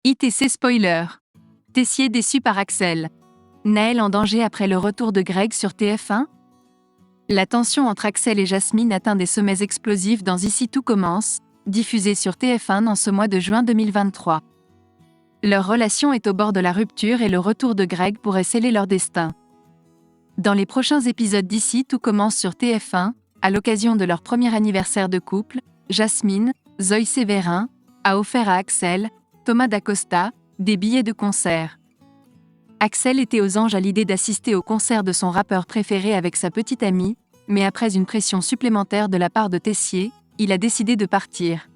ITC spoiler. Tessier déçu par Axel. Naël en danger après le retour de Greg sur TF1 ? La tension entre Axel et Jasmine atteint des sommets explosifs dans Ici tout commence, diffusé sur TF1 en ce mois de juin 2023. Leur relation est au bord de la rupture et le retour de Greg pourrait sceller leur destin. Dans les prochains épisodes d'Ici tout commence sur TF1, à l'occasion de leur premier anniversaire de couple, Jasmine, Zoe Sévérin, a offert à Axel, Thomas Dacosta, des billets de concert. Axel était aux anges à l'idée d'assister au concert de son rappeur préféré avec sa petite amie, mais après une pression supplémentaire de la part de Tessier, il a décidé de partir.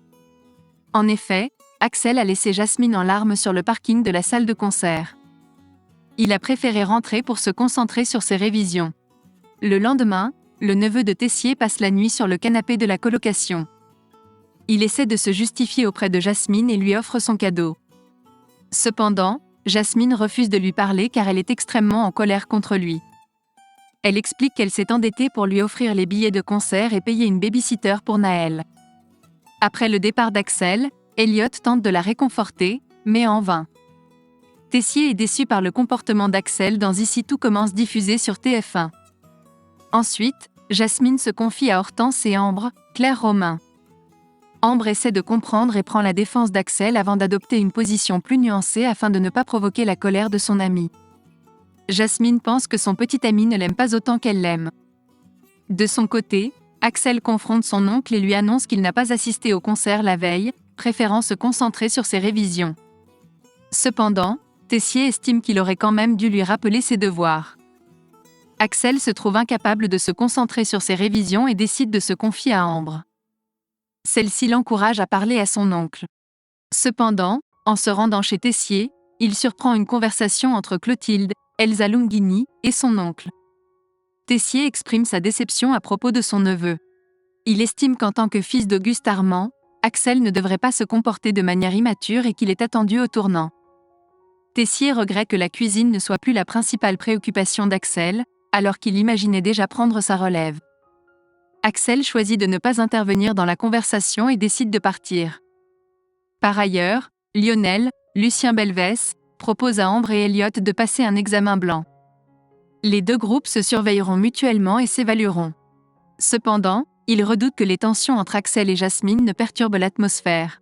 En effet, Axel a laissé Jasmine en larmes sur le parking de la salle de concert. Il a préféré rentrer pour se concentrer sur ses révisions. Le lendemain, le neveu de Tessier passe la nuit sur le canapé de la colocation. Il essaie de se justifier auprès de Jasmine et lui offre son cadeau. Cependant, Jasmine refuse de lui parler car elle est extrêmement en colère contre lui. Elle explique qu'elle s'est endettée pour lui offrir les billets de concert et payer une baby-sitter pour Naël. Après le départ d'Axel, Elliot tente de la réconforter, mais en vain. Tessier est déçu par le comportement d'Axel dans Ici tout commence diffusé sur TF1. Ensuite, Jasmine se confie à Hortense et Ambre, Claire Romain. Ambre essaie de comprendre et prend la défense d'Axel avant d'adopter une position plus nuancée afin de ne pas provoquer la colère de son ami. Jasmine pense que son petit ami ne l'aime pas autant qu'elle l'aime. De son côté, Axel confronte son oncle et lui annonce qu'il n'a pas assisté au concert la veille, préférant se concentrer sur ses révisions. Cependant, Tessier estime qu'il aurait quand même dû lui rappeler ses devoirs. Axel se trouve incapable de se concentrer sur ses révisions et décide de se confier à Ambre. Celle-ci l'encourage à parler à son oncle. Cependant, en se rendant chez Tessier, il surprend une conversation entre Clotilde, Elsa Lunghini et son oncle. Tessier exprime sa déception à propos de son neveu. Il estime qu'en tant que fils d'Auguste Armand, Axel ne devrait pas se comporter de manière immature et qu'il est attendu au tournant. Tessier regrette que la cuisine ne soit plus la principale préoccupation d'Axel, alors qu'il imaginait déjà prendre sa relève. Axel choisit de ne pas intervenir dans la conversation et décide de partir. Par ailleurs, Lionel, Lucien Belvès, propose à Ambre et Elliot de passer un examen blanc. Les deux groupes se surveilleront mutuellement et s'évalueront. Cependant, ils redoutent que les tensions entre Axel et Jasmine ne perturbent l'atmosphère.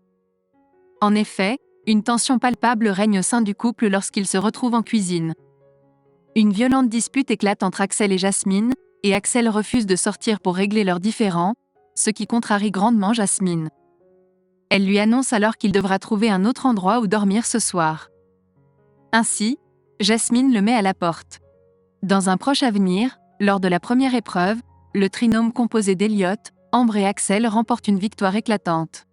En effet, une tension palpable règne au sein du couple lorsqu'ils se retrouvent en cuisine. Une violente dispute éclate entre Axel et Jasmine, et Axel refuse de sortir pour régler leurs différends, ce qui contrarie grandement Jasmine. Elle lui annonce alors qu'il devra trouver un autre endroit où dormir ce soir. Ainsi, Jasmine le met à la porte. Dans un proche avenir, lors de la première épreuve, le trinôme composé d'Elliot, Ambre et Axel remporte une victoire éclatante.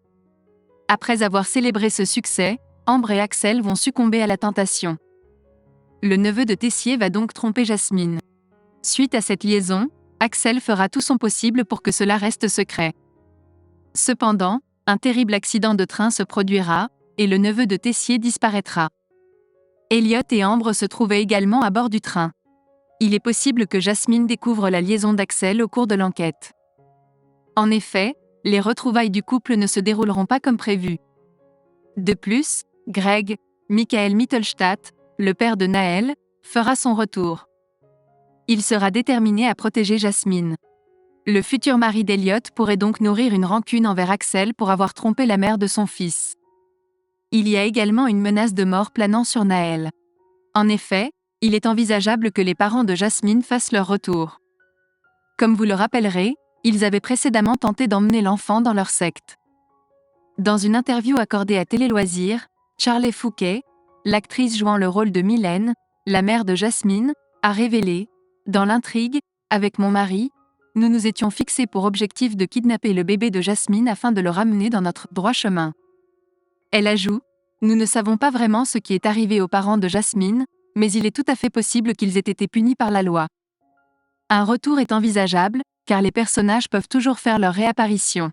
Après avoir célébré ce succès, Ambre et Axel vont succomber à la tentation. Le neveu de Tessier va donc tromper Jasmine. Suite à cette liaison, Axel fera tout son possible pour que cela reste secret. Cependant, un terrible accident de train se produira, et le neveu de Tessier disparaîtra. Elliot et Ambre se trouvaient également à bord du train. Il est possible que Jasmine découvre la liaison d'Axel au cours de l'enquête. En effet, les retrouvailles du couple ne se dérouleront pas comme prévu. De plus, Greg, Michael Mittelstadt, le père de Naël, fera son retour. Il sera déterminé à protéger Jasmine. Le futur mari d'Elliot pourrait donc nourrir une rancune envers Axel pour avoir trompé la mère de son fils. Il y a également une menace de mort planant sur Naël. En effet, il est envisageable que les parents de Jasmine fassent leur retour. Comme vous le rappellerez, ils avaient précédemment tenté d'emmener l'enfant dans leur secte. Dans une interview accordée à Télé Loisirs, Charlie Fouquet, l'actrice jouant le rôle de Mylène, la mère de Jasmine, a révélé: dans l'intrigue, avec mon mari, nous nous étions fixés pour objectif de kidnapper le bébé de Jasmine afin de le ramener dans notre droit chemin. Elle ajoute: nous ne savons pas vraiment ce qui est arrivé aux parents de Jasmine, mais il est tout à fait possible qu'ils aient été punis par la loi. Un retour est envisageable, car les personnages peuvent toujours faire leur réapparition.